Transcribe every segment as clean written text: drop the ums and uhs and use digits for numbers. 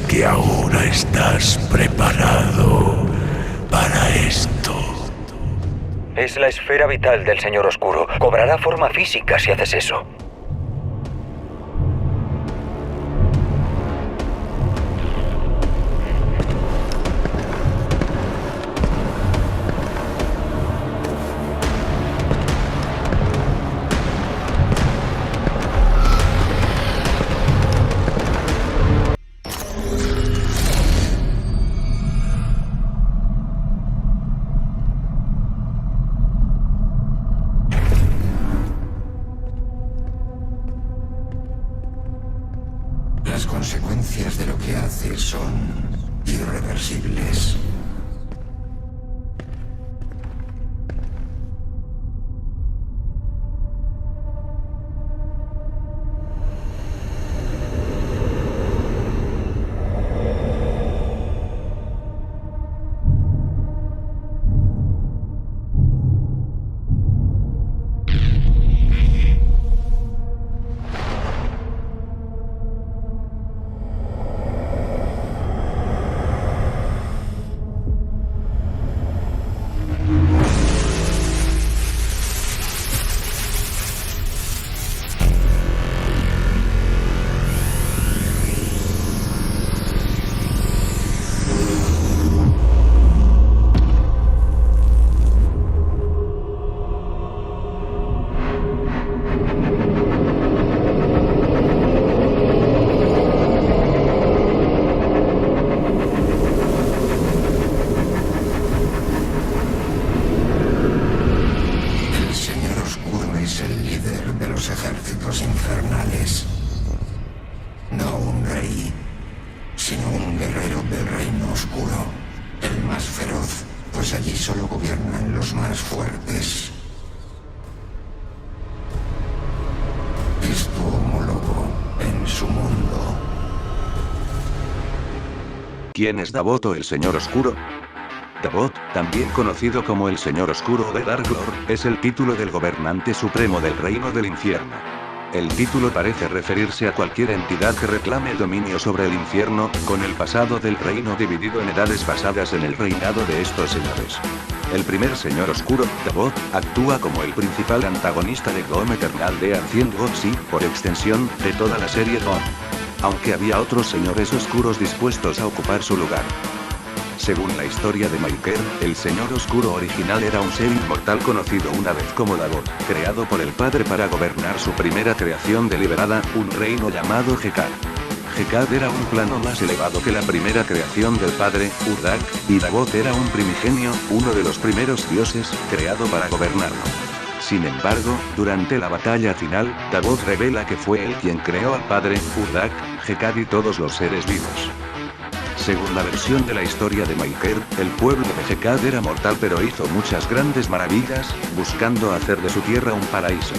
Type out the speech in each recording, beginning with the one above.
que ahora estás preparado para esto. Es la esfera vital del Señor Oscuro. Cobrará forma física si haces eso. Las consecuencias de lo que haces son irreversibles. Ejércitos infernales. No un rey, sino un guerrero del reino oscuro. El más feroz, pues allí solo gobiernan los más fuertes. Es tu homólogo en su mundo. ¿Quién es Davot o el Señor Oscuro? Davot, también conocido como el Señor Oscuro de Dark Lord, es el título del gobernante supremo del Reino del Infierno. El título parece referirse a cualquier entidad que reclame dominio sobre el infierno, con el pasado del reino dividido en edades basadas en el reinado de estos señores. El primer Señor Oscuro, Davot, actúa como el principal antagonista de Doom Eternal de Ancient Gods y, por extensión, de toda la serie Doom. Aunque había otros señores oscuros dispuestos a ocupar su lugar. Según la historia de Maikr, el Señor Oscuro original era un ser inmortal conocido una vez como Davot, creado por el Padre para gobernar su primera creación deliberada, un reino llamado Hekad. Hekad era un plano más elevado que la primera creación del Padre, Urdak, y Davot era un primigenio, uno de los primeros dioses, creado para gobernarlo. Sin embargo, durante la batalla final, Davot revela que fue él quien creó al Padre, Urdak, Hekad y todos los seres vivos. Según la versión de la historia de Maikr, el pueblo de Hekad era mortal pero hizo muchas grandes maravillas, buscando hacer de su tierra un paraíso.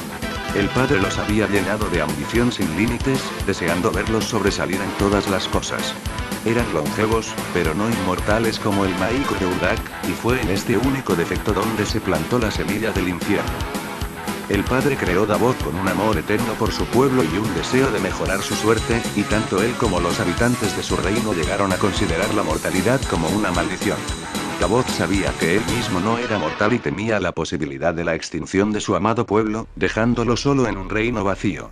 El Padre los había llenado de ambición sin límites, deseando verlos sobresalir en todas las cosas. Eran longevos, pero no inmortales como el Maikr de Urdak, y fue en este único defecto donde se plantó la semilla del infierno. El Padre creó Davot con un amor eterno por su pueblo y un deseo de mejorar su suerte, y tanto él como los habitantes de su reino llegaron a considerar la mortalidad como una maldición. Davot sabía que él mismo no era mortal y temía la posibilidad de la extinción de su amado pueblo, dejándolo solo en un reino vacío.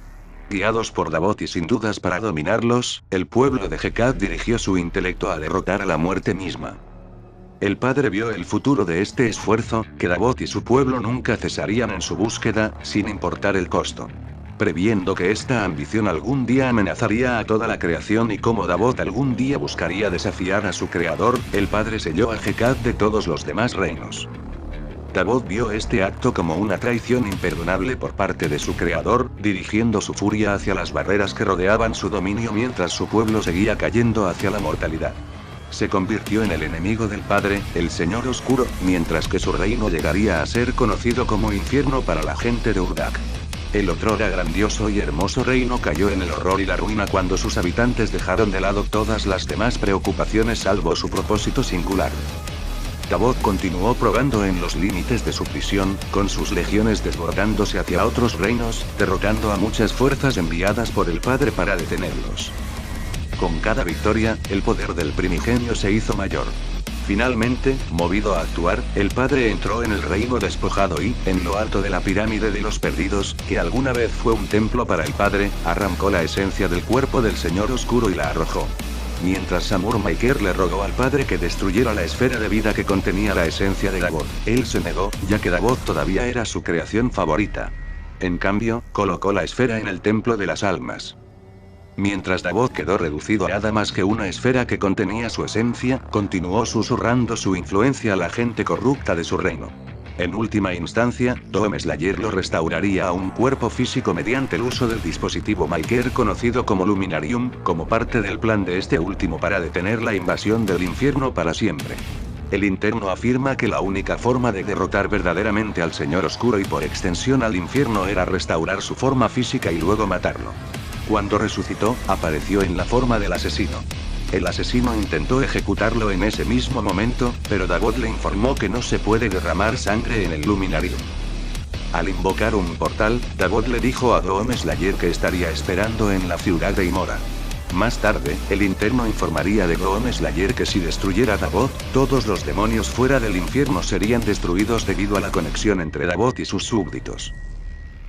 Guiados por Davot y sin dudas para dominarlos, el pueblo de Hekad dirigió su intelecto a derrotar a la muerte misma. El Padre vio el futuro de este esfuerzo, que Davot y su pueblo nunca cesarían en su búsqueda, sin importar el costo. Previendo que esta ambición algún día amenazaría a toda la creación y como Davot algún día buscaría desafiar a su creador, el Padre selló a Hekad de todos los demás reinos. Davot vio este acto como una traición imperdonable por parte de su creador, dirigiendo su furia hacia las barreras que rodeaban su dominio mientras su pueblo seguía cayendo hacia la mortalidad. Se convirtió en el enemigo del Padre, el Señor Oscuro, mientras que su reino llegaría a ser conocido como infierno para la gente de Urdak. El otrora grandioso y hermoso reino cayó en el horror y la ruina cuando sus habitantes dejaron de lado todas las demás preocupaciones salvo su propósito singular. Davot continuó probando en los límites de su prisión, con sus legiones desbordándose hacia otros reinos, derrotando a muchas fuerzas enviadas por el Padre para detenerlos. Con cada victoria, el poder del primigenio se hizo mayor. Finalmente, movido a actuar, el padre entró en el reino despojado y, en lo alto de la pirámide de los perdidos, que alguna vez fue un templo para el padre, arrancó la esencia del cuerpo del Señor Oscuro y la arrojó. Mientras Samur Maker le rogó al padre que destruyera la esfera de vida que contenía la esencia de Dabot, él se negó, ya que Dabot todavía era su creación favorita. En cambio, colocó la esfera en el templo de las almas. Mientras Dabot quedó reducido a nada más que una esfera que contenía su esencia, continuó susurrando su influencia a la gente corrupta de su reino. En última instancia, Doom Slayer lo restauraría a un cuerpo físico mediante el uso del dispositivo Maker conocido como Luminarium, como parte del plan de este último para detener la invasión del infierno para siempre. El interno afirma que la única forma de derrotar verdaderamente al Señor Oscuro y por extensión al infierno era restaurar su forma física y luego matarlo. Cuando resucitó, apareció en la forma del asesino. El asesino intentó ejecutarlo en ese mismo momento, pero Dabot le informó que no se puede derramar sangre en el Luminarium. Al invocar un portal, Dabot le dijo a Doom Slayer que estaría esperando en la ciudad de Imora. Más tarde, el interno informaría de Doom Slayer que si destruyera Dabot, todos los demonios fuera del infierno serían destruidos debido a la conexión entre Dabot y sus súbditos.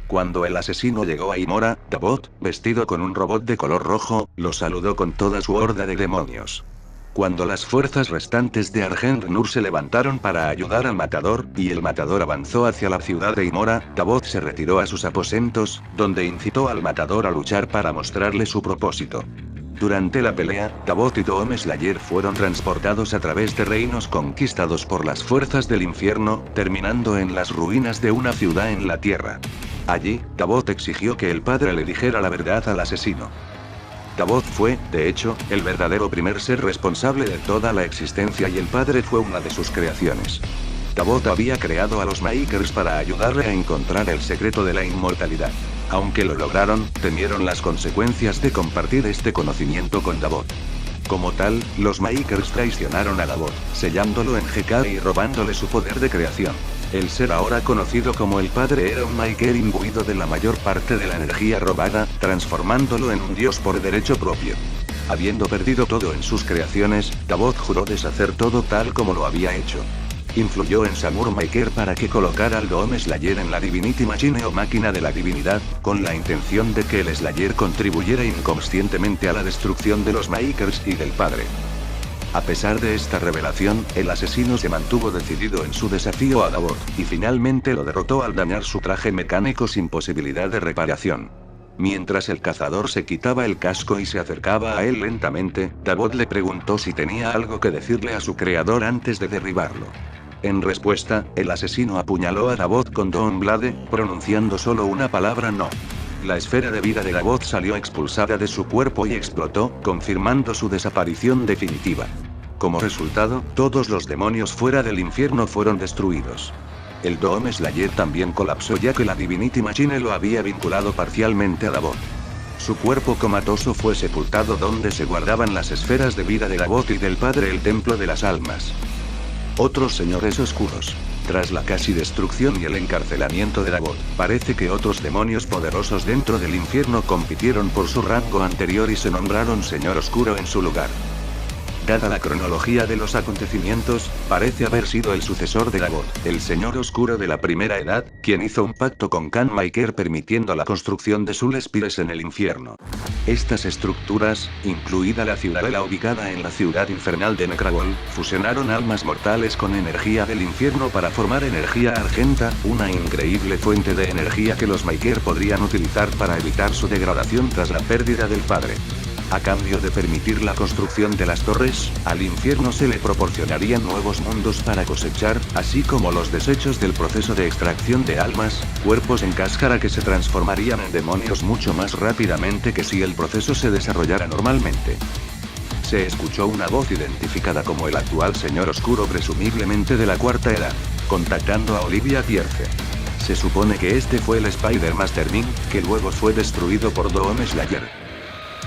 Cuando el asesino llegó a Imora, Dabot, vestido con un robot de color rojo, lo saludó con toda su horda de demonios. Cuando las fuerzas restantes de Argent-Nur se levantaron para ayudar al matador, y el matador avanzó hacia la ciudad de Imora, Dabot se retiró a sus aposentos, donde incitó al matador a luchar para mostrarle su propósito. Durante la pelea, Dabot y Doom Slayer fueron transportados a través de reinos conquistados por las fuerzas del infierno, terminando en las ruinas de una ciudad en la tierra. Allí, Dabot exigió que el padre le dijera la verdad al asesino. Dabot fue, de hecho, el verdadero primer ser responsable de toda la existencia y el padre fue una de sus creaciones. Dabot había creado a los Makers para ayudarle a encontrar el secreto de la inmortalidad. Aunque lo lograron, temieron las consecuencias de compartir este conocimiento con Dabot. Como tal, los Makers traicionaron a Dabot, sellándolo en GK y robándole su poder de creación. El ser ahora conocido como el padre era un Maker imbuido de la mayor parte de la energía robada, transformándolo en un dios por derecho propio. Habiendo perdido todo en sus creaciones, Dabot juró deshacer todo tal como lo había hecho. Influyó en Samur Maker para que colocara al Doom Slayer en la Divinity Machine o máquina de la divinidad, con la intención de que el Slayer contribuyera inconscientemente a la destrucción de los Makers y del padre. A pesar de esta revelación, el asesino se mantuvo decidido en su desafío a Dabot, y finalmente lo derrotó al dañar su traje mecánico sin posibilidad de reparación. Mientras el cazador se quitaba el casco y se acercaba a él lentamente, Dabot le preguntó si tenía algo que decirle a su creador antes de derribarlo. En respuesta, el asesino apuñaló a Dabot con Dawnblade, pronunciando solo una palabra no. La esfera de vida de Dabot salió expulsada de su cuerpo y explotó, confirmando su desaparición definitiva. Como resultado, todos los demonios fuera del infierno fueron destruidos. El Doom Slayer también colapsó ya que la Divinity Machine lo había vinculado parcialmente a Dabot. Su cuerpo comatoso fue sepultado donde se guardaban las esferas de vida de Dabot y del padre el templo de las almas. Otros señores oscuros. Tras la casi destrucción y el encarcelamiento de Dabot, parece que otros demonios poderosos dentro del infierno compitieron por su rango anterior y se nombraron Señor Oscuro en su lugar. Dada la cronología de los acontecimientos, parece haber sido el sucesor de Dabot, el Señor Oscuro de la Primera Edad, quien hizo un pacto con Khan Maker permitiendo la construcción de Soul Spires en el infierno. Estas estructuras, incluida la ciudadela ubicada en la ciudad infernal de Necrawol, fusionaron almas mortales con energía del infierno para formar energía argenta, una increíble fuente de energía que los Maker podrían utilizar para evitar su degradación tras la pérdida del padre. A cambio de permitir la construcción de las torres, al infierno se le proporcionarían nuevos mundos para cosechar, así como los desechos del proceso de extracción de almas, cuerpos en cáscara que se transformarían en demonios mucho más rápidamente que si el proceso se desarrollara normalmente. Se escuchó una voz identificada como el actual Señor Oscuro presumiblemente de la Cuarta Edad, contactando a Olivia Pierce. Se supone que este fue el Spider Master Ming, que luego fue destruido por Doom Slayer.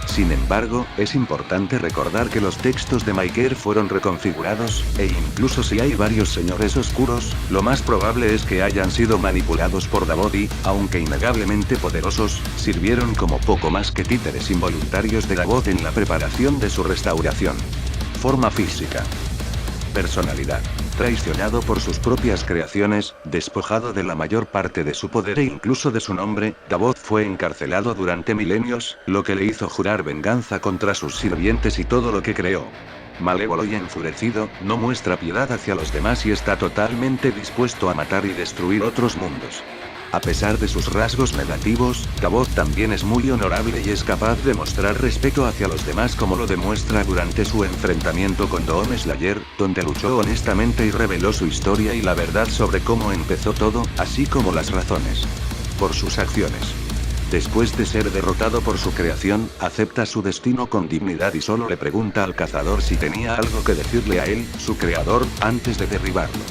Sin embargo, es importante recordar que los textos de Maikr fueron reconfigurados, e incluso si hay varios señores oscuros, lo más probable es que hayan sido manipulados por Dabot y, aunque innegablemente poderosos, sirvieron como poco más que títeres involuntarios de Dabot en la preparación de su restauración. Forma física. Personalidad. Traicionado por sus propias creaciones, despojado de la mayor parte de su poder e incluso de su nombre, Dabot fue encarcelado durante milenios, lo que le hizo jurar venganza contra sus sirvientes y todo lo que creó. Malévolo y enfurecido, no muestra piedad hacia los demás y está totalmente dispuesto a matar y destruir otros mundos. A pesar de sus rasgos negativos, Dabot también es muy honorable y es capaz de mostrar respeto hacia los demás como lo demuestra durante su enfrentamiento con Doom Slayer, donde luchó honestamente y reveló su historia y la verdad sobre cómo empezó todo, así como las razones por sus acciones. Después de ser derrotado por su creación, acepta su destino con dignidad y solo le pregunta al cazador si tenía algo que decirle a él, su creador, antes de derribarlo.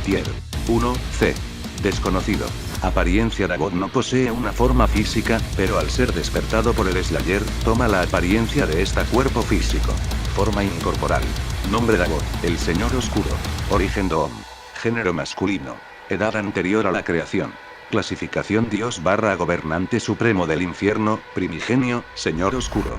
Tier 1, C. Desconocido. Apariencia. Dabot no posee una forma física, pero al ser despertado por el Slayer, toma la apariencia de este cuerpo físico. Forma incorporal. Nombre Dabot, el Señor Oscuro. Origen Doom. Género masculino. Edad anterior a la creación. Clasificación Dios / Gobernante Supremo del Infierno, Primigenio, Señor Oscuro.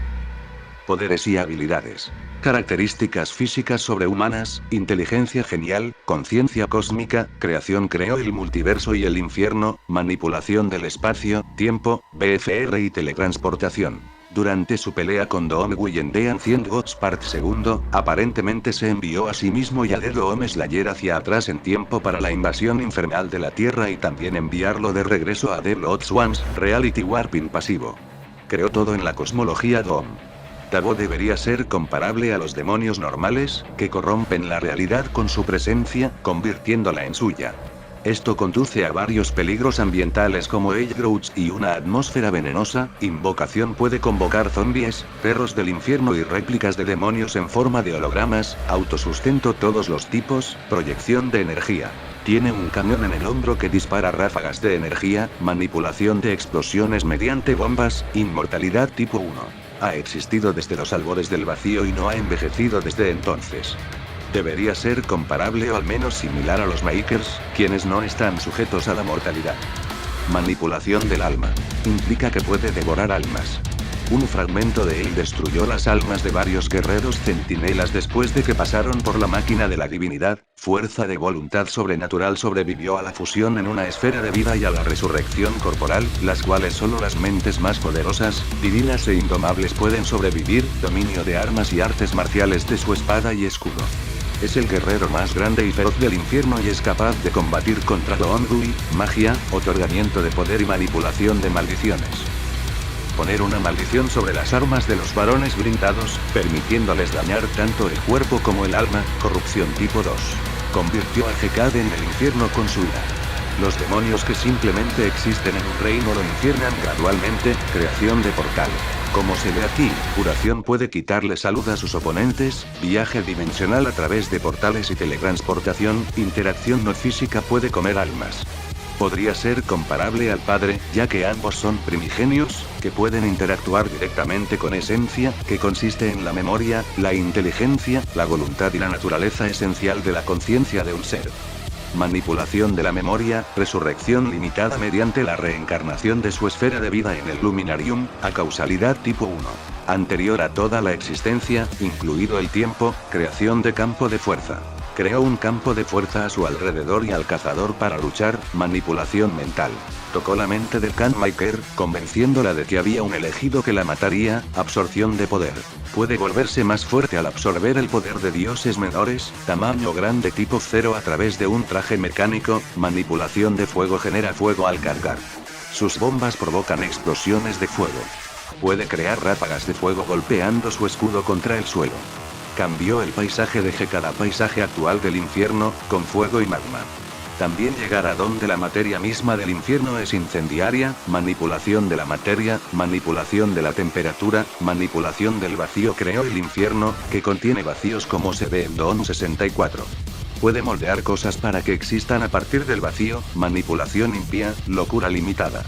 Poderes y habilidades. Características físicas sobrehumanas, inteligencia genial, conciencia cósmica, creación. Creó el multiverso y el infierno, manipulación del espacio, tiempo, BFR y teletransportación. Durante su pelea con Doom en The Ancient Gods Part II, aparentemente se envió a sí mismo y a The Doom Slayer hacia atrás en tiempo para la invasión infernal de la Tierra y también enviarlo de regreso a The Lost Ones, Reality Warping pasivo. Creó todo en la cosmología Doom. Dabot debería ser comparable a los demonios normales, que corrompen la realidad con su presencia, convirtiéndola en suya. Esto conduce a varios peligros ambientales como Age-Grouch y una atmósfera venenosa. Invocación puede convocar zombies, perros del infierno y réplicas de demonios en forma de hologramas, autosustento todos los tipos, proyección de energía. Tiene un cañón en el hombro que dispara ráfagas de energía, manipulación de explosiones mediante bombas, inmortalidad tipo 1. Ha existido desde los albores del vacío y no ha envejecido desde entonces. Debería ser comparable o al menos similar a los Makers, quienes no están sujetos a la mortalidad. Manipulación del alma. Implica que puede devorar almas. Un fragmento de él destruyó las almas de varios guerreros centinelas después de que pasaron por la máquina de la divinidad. Fuerza de voluntad sobrenatural. Sobrevivió a la fusión en una esfera de vida y a la resurrección corporal, las cuales solo las mentes más poderosas, divinas e indomables pueden sobrevivir. Dominio de armas y artes marciales de su espada y escudo. Es el guerrero más grande y feroz del infierno y es capaz de combatir contra Doomgui, magia, otorgamiento de poder y manipulación de maldiciones. Poner una maldición sobre las armas de los varones blindados, permitiéndoles dañar tanto el cuerpo como el alma. Corrupción tipo 2. Convirtió a Hekad en el infierno con su ira. Los demonios que simplemente existen en un reino lo infiernan gradualmente. Creación de portal. Como se ve aquí, curación puede quitarle salud a sus oponentes, viaje dimensional a través de portales y teletransportación. Interacción no física puede comer almas. Podría ser comparable al Padre, ya que ambos son primigenios, que pueden interactuar directamente con esencia, que consiste en la memoria, la inteligencia, la voluntad y la naturaleza esencial de la conciencia de un ser. Manipulación de la memoria, resurrección limitada mediante la reencarnación de su esfera de vida en el Luminarium, a causalidad tipo 1. Anterior a toda la existencia, incluido el tiempo, creación de campo de fuerza. Creó un campo de fuerza a su alrededor y al cazador para luchar. Manipulación mental. Tocó la mente de Khan Maykr, convenciéndola de que había un elegido que la mataría. Absorción de poder. Puede volverse más fuerte al absorber el poder de dioses menores. Tamaño grande tipo 0 a través de un traje mecánico. Manipulación de fuego. Genera fuego al cargar. Sus bombas provocan explosiones de fuego. Puede crear ráfagas de fuego golpeando su escudo contra el suelo. Cambió el paisaje de Hekad a paisaje actual del infierno, con fuego y magma. También llegar a donde la materia misma del infierno es incendiaria. Manipulación de la materia, manipulación de la temperatura, manipulación del vacío. Creó el infierno, que contiene vacíos como se ve en Doom 64. Puede moldear cosas para que existan a partir del vacío. Manipulación impía, locura limitada.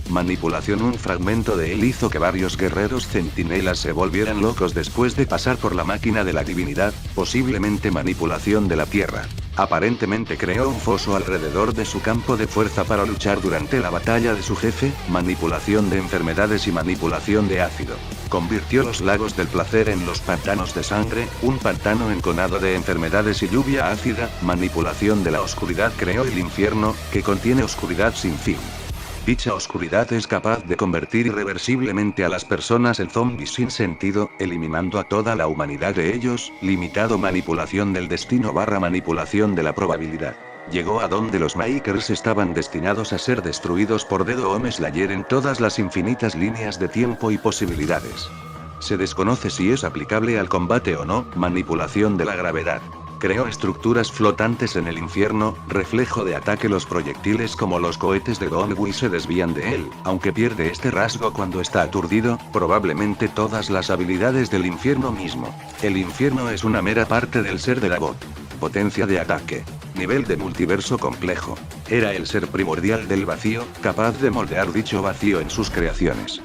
manipulación. Un fragmento de él hizo que varios guerreros centinelas se volvieran locos después de pasar por la máquina de la divinidad, posiblemente manipulación de la Tierra. Aparentemente creó un foso alrededor de su campo de fuerza para luchar durante la batalla de su jefe, manipulación de enfermedades y manipulación de ácido. Convirtió los lagos del placer en los pantanos de sangre, un pantano enconado de enfermedades y lluvia ácida, manipulación de la oscuridad. Creó el infierno, que contiene oscuridad sin fin. Dicha oscuridad es capaz de convertir irreversiblemente a las personas en zombies sin sentido, eliminando a toda la humanidad de ellos. Limitado. Manipulación del destino / manipulación de la probabilidad. Llegó a donde los Makers estaban destinados a ser destruidos por Dome Slayer en todas las infinitas líneas de tiempo y posibilidades. Se desconoce si es aplicable al combate o no. Manipulación de la gravedad. Creó estructuras flotantes en el infierno, reflejo de ataque. Los proyectiles como los cohetes de Dongui se desvían de él, aunque pierde este rasgo cuando está aturdido, probablemente todas las habilidades del infierno mismo. El infierno es una mera parte del ser de Dabot. Potencia de ataque. Nivel de multiverso complejo. Era el ser primordial del vacío, capaz de moldear dicho vacío en sus creaciones.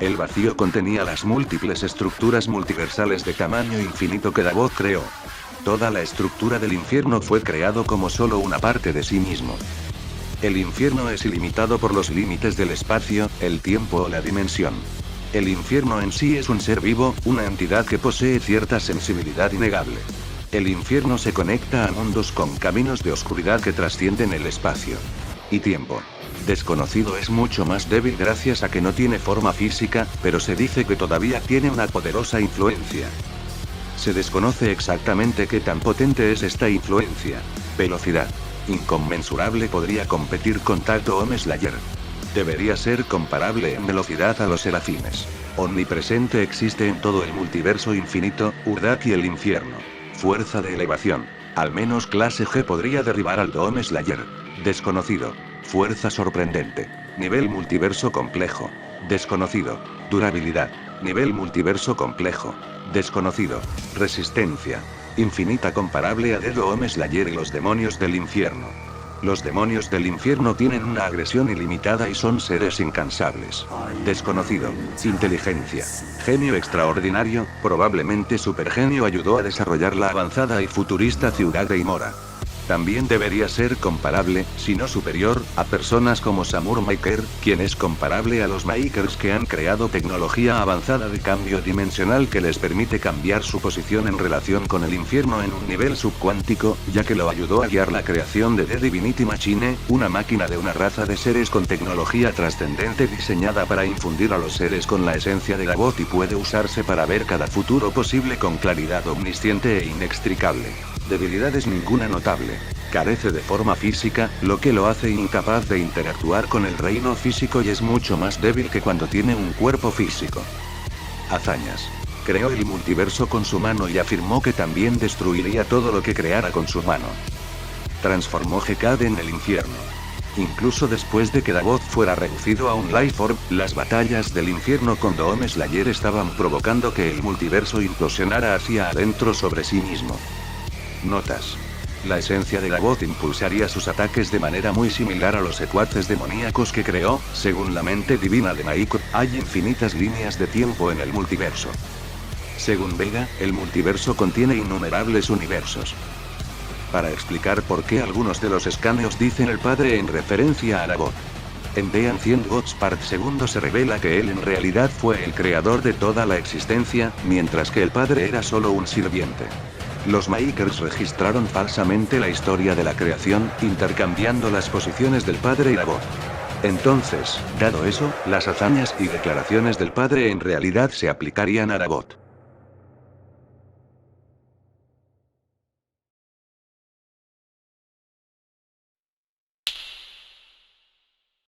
El vacío contenía las múltiples estructuras multiversales de tamaño infinito que Dabot creó. Toda la estructura del infierno fue creado como solo una parte de sí mismo. El infierno es ilimitado por los límites del espacio, el tiempo o la dimensión. El infierno en sí es un ser vivo, una entidad que posee cierta sensibilidad innegable. El infierno se conecta a mundos con caminos de oscuridad que trascienden el espacio y tiempo. Desconocido. Es mucho más débil gracias a que no tiene forma física, pero se dice que todavía tiene una poderosa influencia. Se desconoce exactamente qué tan potente es esta influencia. Velocidad. Inconmensurable. Podría competir con Dome Slayer. Debería ser comparable en velocidad a los serafines. Omnipresente. Existe en todo el multiverso infinito, Urdak y el infierno. Fuerza de elevación. Al menos clase G podría derribar al Dome Slayer. Desconocido. Fuerza sorprendente. Nivel multiverso complejo. Desconocido. Durabilidad. Nivel multiverso complejo. Desconocido. Resistencia. Infinita. Comparable a Dome Slayer y los demonios del infierno. Los demonios del infierno tienen una agresión ilimitada y son seres incansables. Desconocido. Inteligencia. Genio extraordinario, probablemente supergenio. Ayudó a desarrollar la avanzada y futurista ciudad de Imora. También debería ser comparable, si no superior, a personas como Samur Maker, quien es comparable a los Makers que han creado tecnología avanzada de cambio dimensional que les permite cambiar su posición en relación con el infierno en un nivel subcuántico, ya que lo ayudó a guiar la creación de The Divinity Machine, una máquina de una raza de seres con tecnología trascendente diseñada para infundir a los seres con la esencia de Dabot y puede usarse para ver cada futuro posible con claridad omnisciente e inextricable. Debilidades ninguna notable. Carece de forma física, lo que lo hace incapaz de interactuar con el reino físico y es mucho más débil que cuando tiene un cuerpo físico. Hazañas. Creó el multiverso con su mano y afirmó que también destruiría todo lo que creara con su mano. Transformó Hecate en el infierno. Incluso después de que Dabot fuera reducido a un Lifeform, las batallas del infierno con Dome Slayer estaban provocando que el multiverso implosionara hacia adentro sobre sí mismo. Notas. La esencia de Dabot impulsaría sus ataques de manera muy similar a los secuaces demoníacos que creó. Según la mente divina de Maiko, hay infinitas líneas de tiempo en el multiverso. Según Vega, el multiverso contiene innumerables universos. Para explicar por qué algunos de los escaneos dicen el padre en referencia a Dabot. En The Ancient Gods Part II se revela que él en realidad fue el creador de toda la existencia, mientras que el padre era solo un sirviente. Los Makers registraron falsamente la historia de la creación, intercambiando las posiciones del padre y Dabot. Entonces, dado eso, las hazañas y declaraciones del padre en realidad se aplicarían a Dabot.